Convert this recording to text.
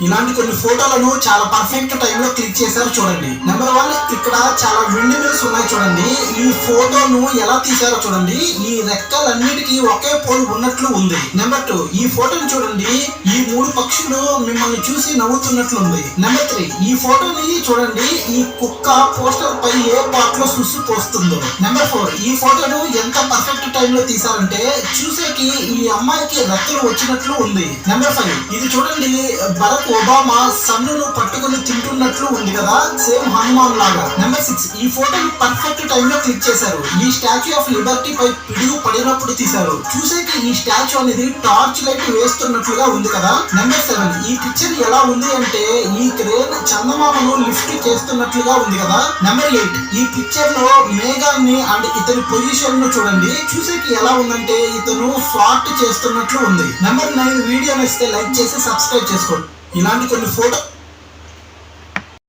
ఇలాంటి కొన్ని ఫోటోలను చాలా పర్ఫెక్ట్ టైంలో క్లిక్ చేశారు చూడండి. నెంబర్ 1, ఇక్కడ చాలా విండ్ మిల్స్ ఉన్నాయి చూడండి. ఈ ఫోటోను ఎలా తీశారో చూడండి. ఈ రెక్కలన్నిటికీ ఒకే పోల్ ఉన్నట్లు ఉంది. నెంబర్ 2, ఈ ఫోటోను చూడండి. ఈ 3 పక్షులు మిమ్మల్ని చూసి నవ్వుతున్నట్లుంది. నెంబర్ 3, ఈ ఫోటోని చూడండి. ఈ కుక్క పోస్టర్ పై ఏ పార్ట్ లో సుస్సు పోస్తుందో. నెంబర్ 4, ఈ ఫోటోను ఎంత పర్ఫెక్ట్ టైంలో తీశారంటే చూసేకి ఈ అమ్మాయికి రెక్కలు వచ్చినట్లు ఉంది. నెంబర్ 5, ఇది చూడండి. బరాక్ ఒబామా సన్నును పట్టుకుని తింటున్నట్లు ఉంది కదా, సేమ్ హనుమాన్ లాగా. నెంబర్ 6, ఈ ఫోటోని పర్ఫెక్ట్ టైం లో క్లిక్ చేశారు. ఈ స్టాచ్యూ ఆఫ్ లిబర్టీ పై పిడుగు పడినప్పుడు తీశారు. చూసేకి ఈ స్టాచ్యూ అనేది టార్చ్ లైట్ వేస్తున్నట్లుగా ఉంది కదా. నెంబర్ 7, ఈ పిక్చర్ ఎలా ఉంది అంటే ఈ క్రేన్ చందమామను లిఫ్ట్ చేస్తున్నట్లుగా ఉంది కదా. నెంబర్ 8, ఈ పిక్చర్ లో మేఘాన్ని అండ్ ఇతని పొజిషన్ ను చూడండి. చూసేకి ఎలా ఉందంటే ఇతను ఫార్ట్ చేస్తున్నట్లు ఉంది. నెంబర్ 9, వీడియో నచ్చితే లైక్ చేసి సబ్స్క్రైబ్ చేసుకోండి. ఇలాంటి కొన్ని ఫోటో